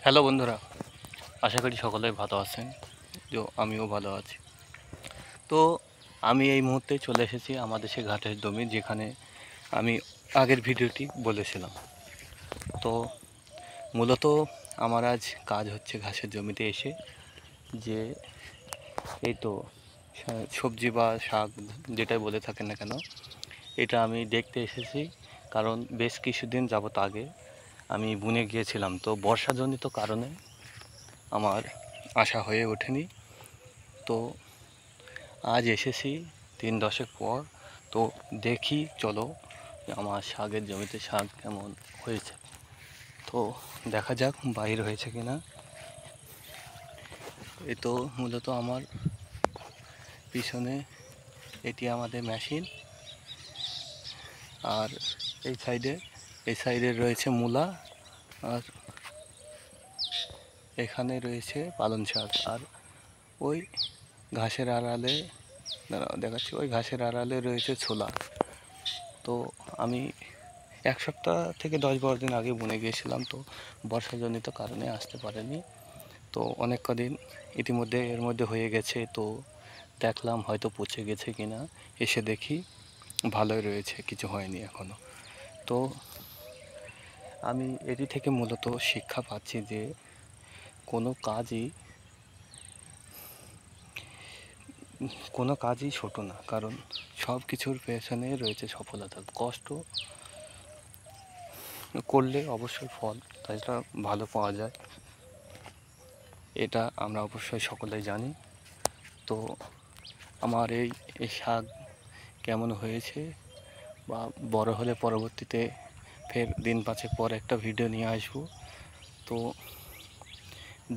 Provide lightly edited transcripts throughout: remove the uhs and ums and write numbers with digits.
Hello বন্ধুরা, আশা করি সকলেই ভালো আছেন। আমিও ভালো আছি। তো আমি এই মুহূর্তে চলে এসেছি আমাদের সে ঘাটের জমি, যেখানে আমি আগের ভিডিওটি বলেছিলাম। তো মূলত আমার আজ কাজ হচ্ছে ঘাসের জমিতে এসে, যে এই তো সবজি বা শাক যেটাই বলে থাকেন না কেন, এটা আমি দেখতে এসেছি। কারণ বেশ কিছুদিন যাবত আগে আমি বুনে গিয়েছিলাম, তো বর্ষাজনিত কারণে আমার আসা হয়ে ওঠেনি। তো আজ এসেছি দিন 10 পর। তো দেখি, চলো আমার শাকের জমিতে শাক কেমন হয়েছে। তো দেখা যাক বাহির হয়েছে কিনা। এই তো মূলত আমার পিছনে এটি আমাদের মেশিন, আর এই সাইডে রয়েছে মূলা, আর এখানে রয়েছে পালং শাক। আর ওই ঘাসের আড়ালে দেখাচ্ছি, ওই ঘাসের আড়ালে রয়েছে ছোলা। তো আমি 1 সপ্তাহ থেকে 10-12 দিন আগে বুনে গিয়েছিলাম, তো বর্ষাজনিত কারণে আসতে পারেনি। তো অনেক কদিন ইতিমধ্যে এর মধ্যে হয়ে গেছে, তো দেখলাম হয়তো পচে গেছে কিনা। এসে দেখি ভালোই রয়েছে, কিছু হয়নি এখনও। তো আমি এটি থেকে মূলত শিক্ষা পাচ্ছি যে কোনো কাজই ছোট না, কারণ সব কিছুর পেছনে রয়েছে সফলতা। কষ্ট করলে অবশ্যই ফল তাছাড়া ভালো পাওয়া যায়, এটা আমরা অবশ্যই সকলেই জানি। তো আমার এই শাক কেমন হয়েছে বা বড় হলে পরবর্তীতে ফের দিন 5 পর একটা ভিডিও নিয়ে আসবো। তো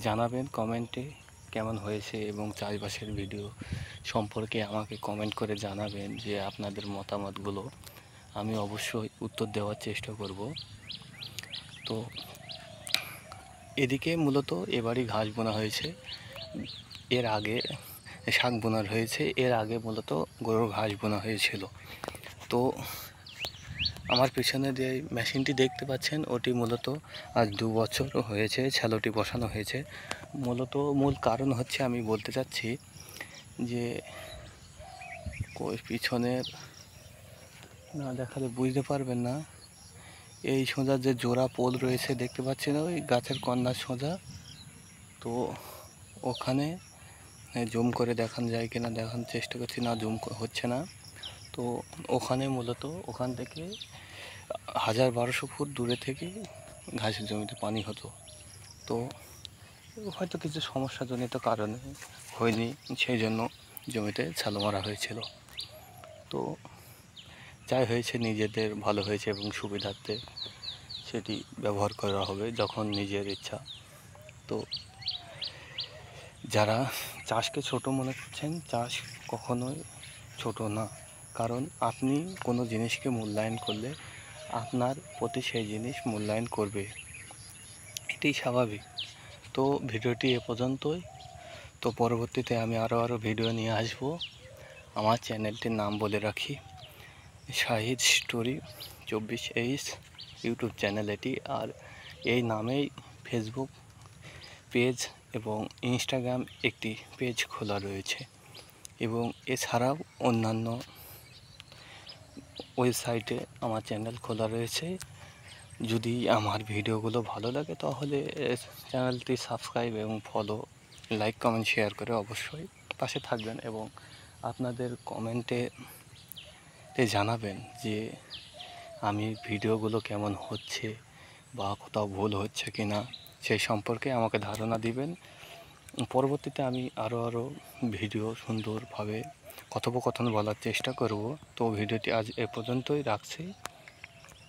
জানাবেন কমেন্টে কেমন হয়েছে, এবং চাষবাসের ভিডিও সম্পর্কে আমাকে কমেন্ট করে জানাবেন যে আপনাদের মতামতগুলো। আমি অবশ্যই উত্তর দেওয়ার চেষ্টা করব। তো এদিকে মূলত এবারই ঘাস বোনা হয়েছে, এর আগে শাক বোনা হয়েছে, এর আগে মূলত গরুর ঘাস বোনা হয়েছিল। তো আমার পিছনে যে মেশিনটি দেখতে পাচ্ছেন, ওটি মূলত আজ 2 বছর হয়েছে শ্যালোটি বসানো হয়েছে। মূলত মূল কারণ হচ্ছে, আমি বলতে চাচ্ছি যে পিছনের না দেখালে বুঝতে পারবেন না, এই সোজা যে জোড়া পোল রয়েছে দেখতে পাচ্ছেন, ওই গাছের কন্যার সোজা। তো ওখানে জুম করে দেখানো যায় কিনা দেখানোর চেষ্টা করছি, না জুম হচ্ছে না। তো ওখানে মূলত ওখান থেকে 1000-1200 ফুট দূরে থেকে ঘাসের জমিতে পানি হতো। তো হয়তো কিছু সমস্যাজনিত কারণে হয়নি, সেই জন্য জমিতে ছ্যালো মারা হয়েছিল। তো যাই হয়েছে নিজেদের ভালো হয়েছে, এবং সুবিধার্থে সেটি ব্যবহার করা হবে যখন নিজের ইচ্ছা। তো যারা চাষকে ছোট মনে করছেন, চাষ কখনোই ছোট না। কারণ আপনি কোনো জিনিসকে মূল্যায়ন করলে আপনার প্রতি সেই জিনিস মূল্যায়ন করবে, এটাই স্বাভাবিক। তো ভিডিওটি এ পর্যন্তই। তো পরবর্তীতে আমি আরও ভিডিও নিয়ে আসব। আমার চ্যানেলটির নাম বলে রাখি, Shahid story 24H YouTube channel এটি। আর এই নামেই ফেসবুক পেজ এবং ইনস্টাগ্রাম একটি পেজ খোলা রয়েছে, এবং এছাড়াও অন্যান্য ওয়েবসাইটে আমার চ্যানেল খোলা রয়েছে। যদি আমার ভিডিওগুলো ভালো লাগে তাহলে চ্যানেলটি সাবস্ক্রাইব এবং ফলো, লাইক, কমেন্ট, শেয়ার করে অবশ্যই পাশে থাকবেন, এবং আপনাদের কমেন্টে জানাবেন যে আমি ভিডিওগুলো কেমন হচ্ছে বা কোথাও ভুল হচ্ছে কি না, সেই সম্পর্কে আমাকে ধারণা দিবেন। পরবর্তীতে আমি আরও ভিডিও সুন্দরভাবে কথোপকথন বলার চেষ্টা করব। তো ভিডিওটি আজ এ পর্যন্তই রাখছি।